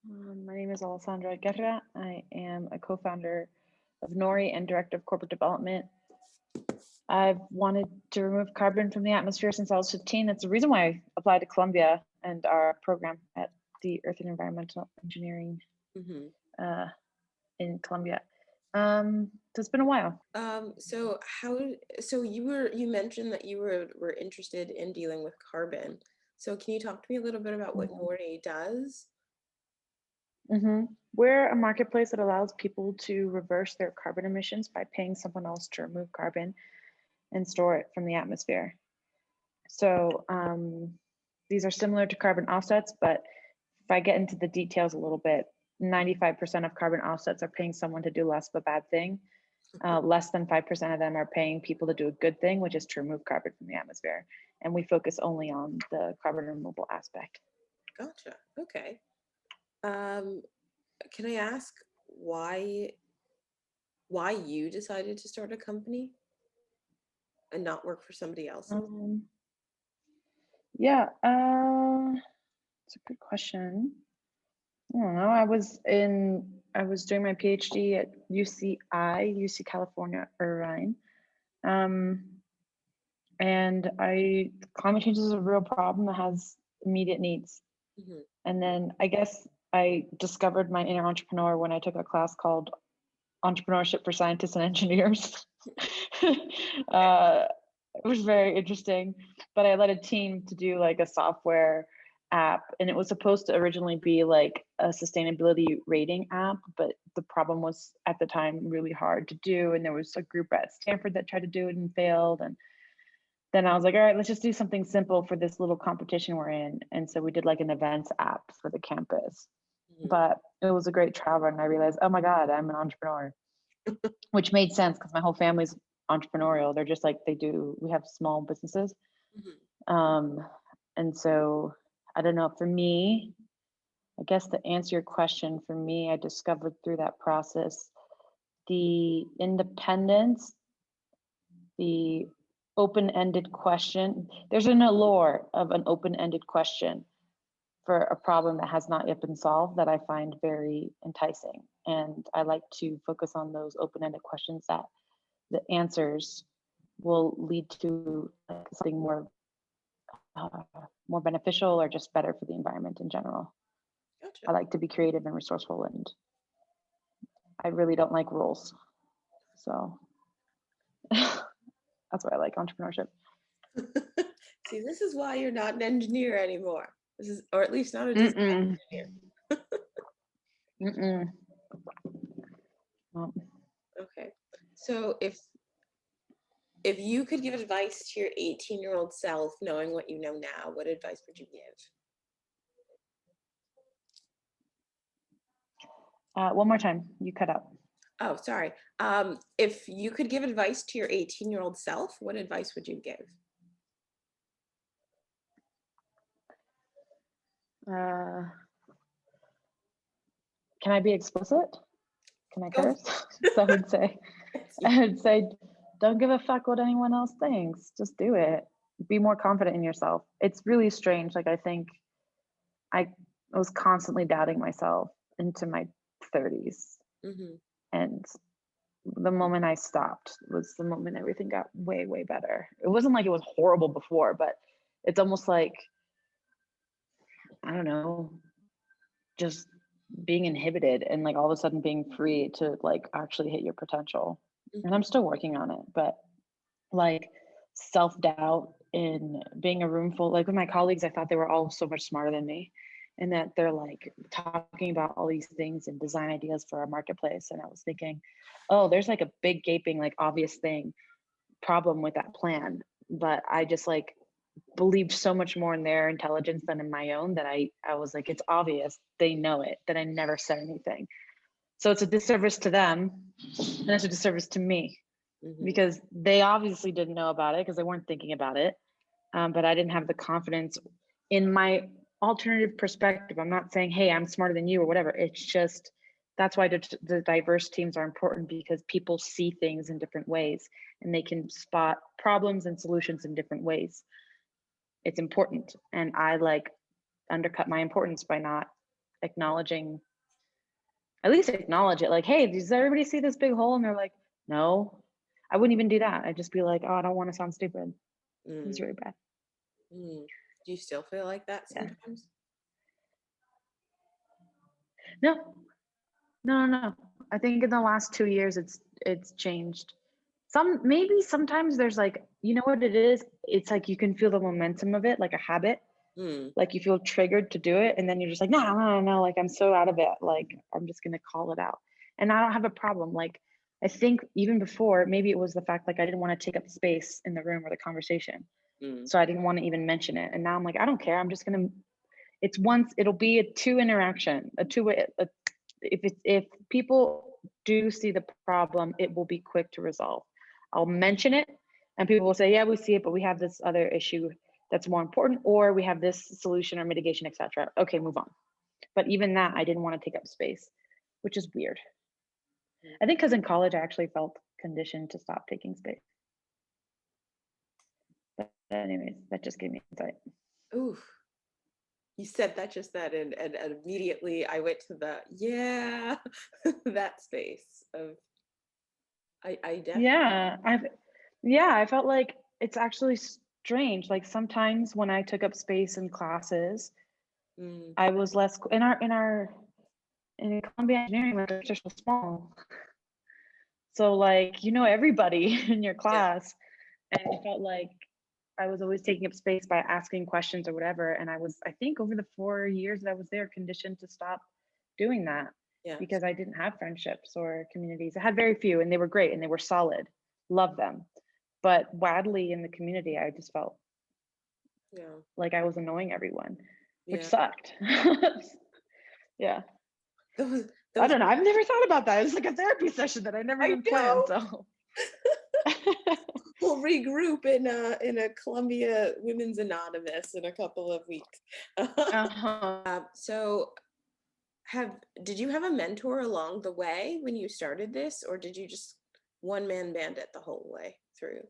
My name is Alessandra Guerra. I am a co-founder of Nori and director of corporate development. I've wanted to remove carbon from the atmosphere since I was 15. That's the reason why I applied to Columbia and our program at the Earth and Environmental Engineering Mm-hmm. uh, in Columbia. So it's been a while. So you mentioned that you were interested in dealing with carbon. So can you talk to me a little bit about what Mhm. Nori does? We're a marketplace that allows people to reverse their carbon emissions by paying someone else to remove carbon and store it from the atmosphere. So these are similar to carbon offsets, but if I get into the details a little bit, 95% of carbon offsets are paying someone to do less of a bad thing. Less than 5% of them are paying people to do a good thing, which is to remove carbon from the atmosphere. And we focus only on the carbon removal aspect. Gotcha. Okay. Um, can I ask why why you decided to start a company and not work for somebody else's? Um, yeah, it's a good question. I don't know. I was doing my PhD at UC California, Irvine. Um, and climate change is a real problem that has immediate needs. Hmm. And then I guess I discovered my inner entrepreneur when I took a class called Entrepreneurship for Scientists and Engineers. Okay. uh, it was very interesting, but I led a team to do like a software app, and it was supposed to originally be like a sustainability rating app, but the problem was at the time really hard to do, and there was a group at Stanford that tried to do it and failed, and then I was like, all right, let's just do something simple for this little competition we're in. And so we did like an events app for the campus. Hmm. But it was a great travel. And I realized, oh my God, I'm an entrepreneur, which made sense because my whole family's entrepreneurial. They're just like, we have small businesses. Hmm. Um, and so I don't know, for me, I guess to answer your question, for me, I discovered through that process the independence, the open-ended question. There's an allure of an open-ended question for a problem that has not yet been solved that I find very enticing. And I like to focus on those open-ended questions that the answers will lead to like something uh, more beneficial or just better for the environment in general. I Gotcha. like to be creative and resourceful, and I really don't like rules. So that's why I like entrepreneurship. See, this is why you're not an engineer anymore. This is, or at least not a design Mm-mm, engineer. mm-mm. Um, Okay. So if you could give advice to your 18-year-old self, knowing what you know now, what advice would you give? one more time, you cut out. Oh, sorry. If you could give advice to your 18-year-old self, what advice would you give? Uh, can I be explicit? Can I Go curse? for So I would say, it. I would say, don't give a fuck what anyone else thinks. Just do it. Be more confident in yourself. It's really strange. Like I think I was constantly doubting myself into my 30s, Hmm. and the moment I stopped was the moment everything got way, way better. It wasn't like it was horrible before, but it's almost like, I don't know, just being inhibited and like all of a sudden being free to like actually hit your potential. And Hmm. I'm still working on it, but like self-doubt in being a room full, like with my colleagues, I thought they were all so much smarter than me, and that they're like talking about all these things and design ideas for our marketplace, and I was thinking, oh, there's like a big gaping like obvious thing problem with that plan, but I just like believed so much more in their intelligence than in my own that I was like, it's obvious, they know it, that I never said anything. So it's a disservice to them, and it's a disservice to me Hmm. because they obviously didn't know about it because they weren't thinking about it. But I didn't have the confidence in my alternative perspective. I'm not saying, hey, I'm smarter than you or whatever. It's just that's why the diverse teams are important because people see things in different ways and they can spot problems and solutions in different ways. It's important. And I like undercut my importance by not acknowledging, at least acknowledge it. Like, hey, does everybody see this big hole? And they're like, no. I wouldn't even do that. I'd just be like, oh, I don't want to sound stupid. It's Mm, really bad. mm. Do you still feel like that Yeah. sometimes? No, no, no, no. I think in the last 2 years, it's changed. Maybe sometimes there's like, you know what it is? It's like you can feel the momentum of it, like a habit. Mm, Like you feel triggered to do it, and then you're just like, no, no, no, like I'm so out of it. Like I'm just gonna call it out. And I don't have a problem. Like I think even before, maybe it was the fact like I didn't want to take up space in the room or the conversation. mm, So I didn't want to even mention it. And now I'm like, I don't care. I'm just gonna it'll be a two interaction, a two-way. If people do see the problem, it will be quick to resolve. I'll mention it, and people will say, "Yeah, we see it, but we have this other issue that's more important, or we have this solution or mitigation, etc." Okay, move on. But even that, I didn't want to take up space, which is weird. mm. I think because in college, I actually felt conditioned to stop taking space. But anyways, that just gave me insight. Ooh, you said that just then, and immediately I went to the yeah that space of I definitely Yeah, I felt like it's actually strange. Like sometimes when I took up space in classes, mm, I was less in Columbia engineering, like they're so small. So like everybody in your yeah class, and it felt like I was always taking up space by asking questions or whatever. And I think over the 4 years that I was there, conditioned to stop doing that yeah because I didn't have friendships or communities. I had very few, and they were great and they were solid. Love them. But widely in the community, I just felt yeah like I was annoying everyone, which yeah sucked. Yeah. those I those don't know. I've never thought about that. It's like a therapy session that I never I even planned. know So we'll regroup in a Columbia Women's Anonymous in a couple of weeks. uh-huh. So have did you have a mentor along the way when you started this, or did you just one man band it the whole way through?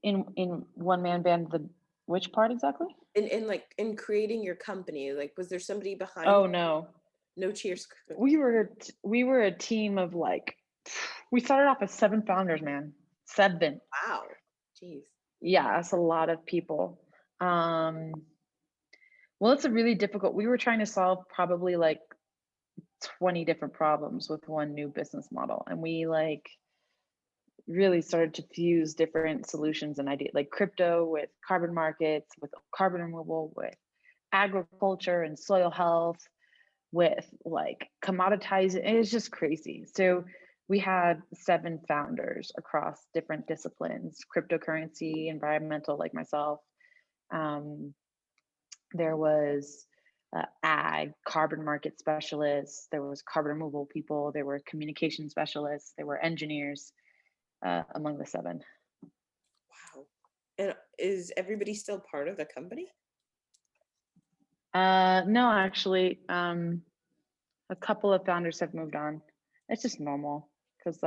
In one man band, the which part exactly? In like in creating your company, like was there somebody behind Oh you? no. No cheers. We were a team of like we started off as 7 founders, man. 7. Wow. Jeez. Yeah, that's a lot of people. Um well, it's a really difficult. We were trying to solve probably like 20 different problems with one new business model, and we like really started to fuse different solutions and ideas like crypto with carbon markets, with carbon removal, with agriculture and soil health, with like commoditizing. It's just crazy. So we had 7 founders across different disciplines: cryptocurrency, environmental, like myself. Um, there was ag, carbon market specialists. There was carbon removal people. There were communication specialists. There were engineers among the 7. Wow. And is everybody still part of the company? No, actually, a couple of founders have moved on. It's just normal because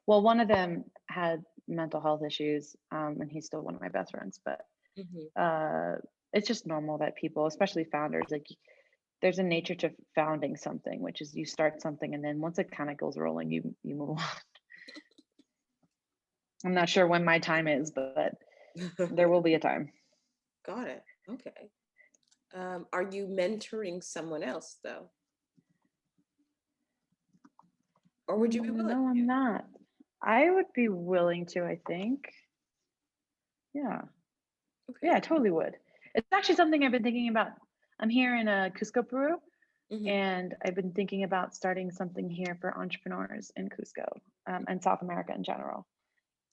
well, one of them had mental health issues, and he's still one of my best friends. But Hmm. uh, it's just normal that people, especially founders, like there's a nature to founding something, which is you start something and then once it kind of goes rolling, you move on. I'm not sure when my time is, but there will be a time. Got it. Okay. Are you mentoring someone else though, or would you be willing No, I'm to? not. I would be willing to, I think. Yeah. Yeah, Okay. I totally would. It's actually something I've been thinking about. I'm here in Cusco, Peru, Hmm. and I've been thinking about starting something here for entrepreneurs in Cusco, and South America in general.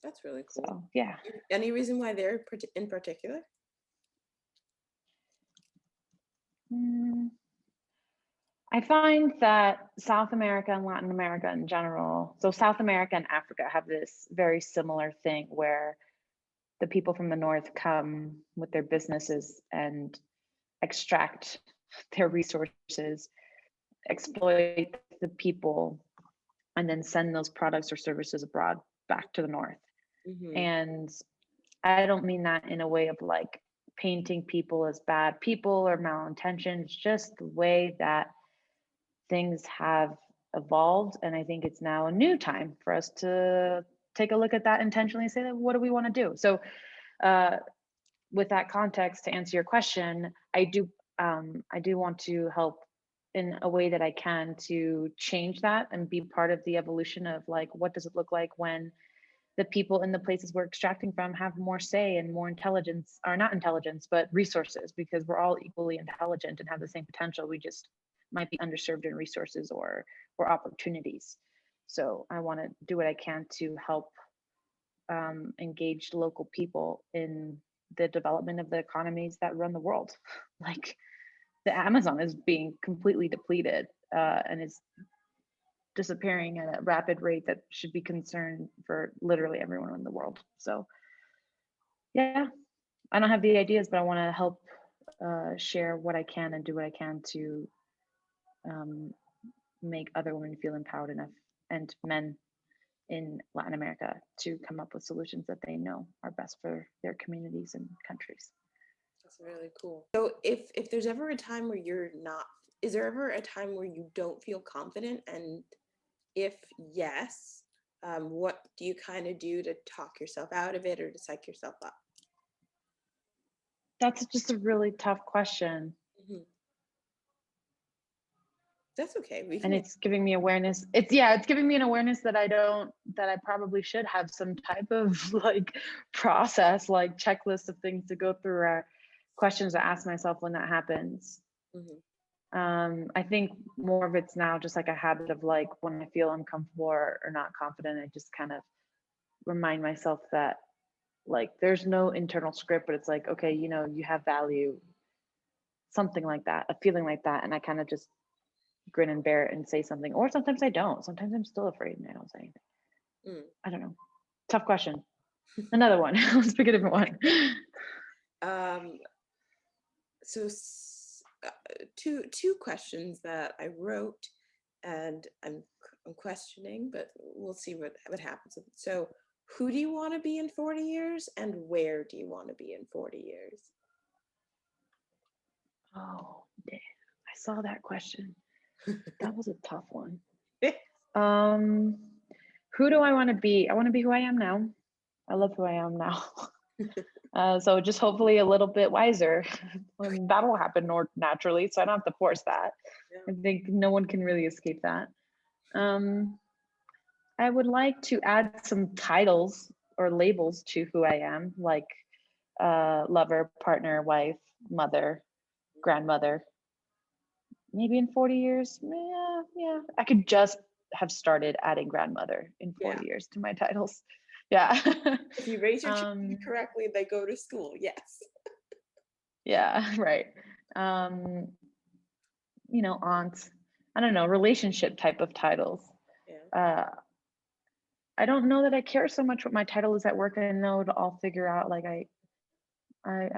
That's really cool. So, yeah. Any reason why they're in particular? Mm, I find that South America and Latin America in general, so South America and Africa have this very similar thing where the people from the north come with their businesses and extract their resources, exploit the people, and then send those products or services abroad back to the north. Hmm. And I don't mean that in a way of like painting people as bad people or malintentioned. It's just the way that things have evolved. And I think it's now a new time for us to take a look at that intentionally and say, that, what do we want to do? So, uh, with that context, to answer your question, I do want to help in a way that I can to change that and be part of the evolution of like, what does it look like when the people in the places we're extracting from have more say and more intelligence, or not intelligence, but resources, because we're all equally intelligent and have the same potential. We just might be underserved in resources or opportunities. So I want to do what I can to help engage local people in the development of the economies that run the world. Like the Amazon is being completely depleted and is disappearing at a rapid rate that should be concern for literally everyone in the world. So yeah, I don't have the ideas, but I want to help share what I can and do what I can to um, make other women feel empowered enough, and men in Latin America, to come up with solutions that they know are best for their communities and countries. That's really cool. So if there's ever a time where you're not, is there ever a time where you don't feel confident? And if yes, what do you kind of do to talk yourself out of it or to psych yourself up? That's just a really tough question. Hmm. That's okay. We And can. it's giving me awareness. It's giving me an awareness that I probably should have some type of like process, like checklist of things to go through, or questions to ask myself when that happens. Hmm. I think more of it's now just like a habit of like when I feel uncomfortable or not confident, I just kind of remind myself that like there's no internal script, but it's like, okay, you have value, something like that, a feeling like that. And I kind of just grin and bear it and say something. Or sometimes I don't. Sometimes I'm still afraid and I don't say anything. Mm. I don't know. Tough question. Another one. Let's pick a different one. Um, so two questions that I wrote, and I'm questioning, but we'll see what happens. So, who do you want to be in 40 years, and where do you want to be in 40 years? Oh, damn. I saw that question. That was a tough one. Yeah. Who do I want to be? I want to be who I am now. I love who I am now. So just hopefully a little bit wiser. That'll happen naturally, so I don't have to force that. I think no one can really escape that. I would like to add some titles or labels to who I am, like lover, partner, wife, mother, grandmother. Maybe in 40 years, yeah. I could just have started adding grandmother in Yeah. 40 years to my titles. Yeah. If you raise your children correctly, they go to school. Yes. Yeah, right. Aunts. I don't know, relationship type of titles. Yeah. I don't know that I care so much what my title is at work. I know to all figure out like I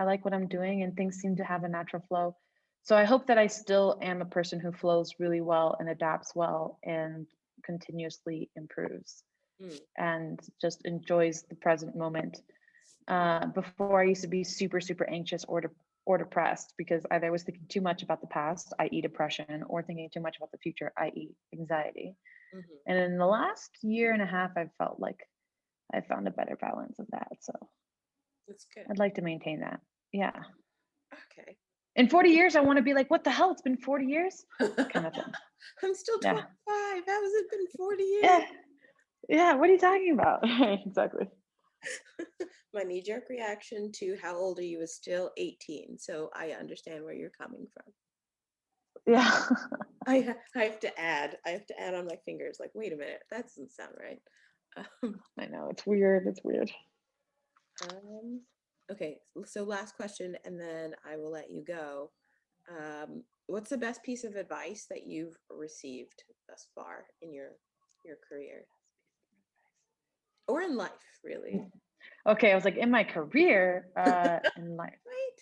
like what I'm doing and things seem to have a natural flow. So I hope that I still am a person who flows really well and adapts well and continuously improves Mm. and just enjoys the present moment. Before I used to be super, super anxious or depressed because either I was thinking too much about the past, i.e. depression, or thinking too much about the future, i.e. anxiety. Hmm. And in the last year and a half, I've felt like I found a better balance of that. So That's good. I'd like to maintain that. Yeah. Okay. In 40 years, I want to be like, what the hell? It's been 40 years? Kind of thing. I'm still Yeah. 25. How has it been 40 years? Yeah. Yeah. What are you talking about? Exactly. My knee-jerk reaction to how old are you is still 18. So I understand where you're coming from. Yeah. I have to add. I have to add on my fingers. Like, wait a minute, that doesn't sound right. I know. It's weird. It's weird. Um, okay, so last question, and then I will let you go. What's the best piece of advice that you've received thus far in your career or in life, really? Okay. I was like, in my career, in life, Right?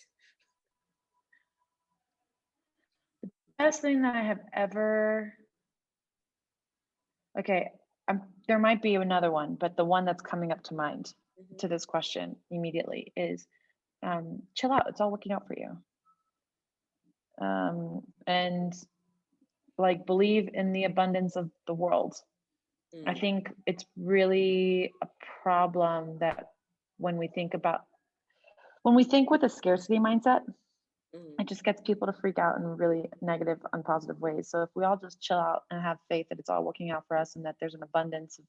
best thing that I have ever, okay, there might be another one, but the one that's coming up to mind Hmm. to this question immediately is chill out. It's all working out for you. And like believe in the abundance of the world. I Mm, think it's really a problem that when we think about when we think with a scarcity mindset, mm, it just gets people to freak out in really negative, unpositive ways. So if we all just chill out and have faith that it's all working out for us and that there's an abundance of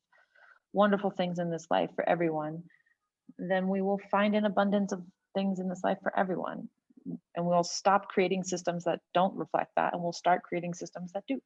wonderful things in this life for everyone, then we will find an abundance of things in this life for everyone. And we'll stop creating systems that don't reflect that and we'll start creating systems that do.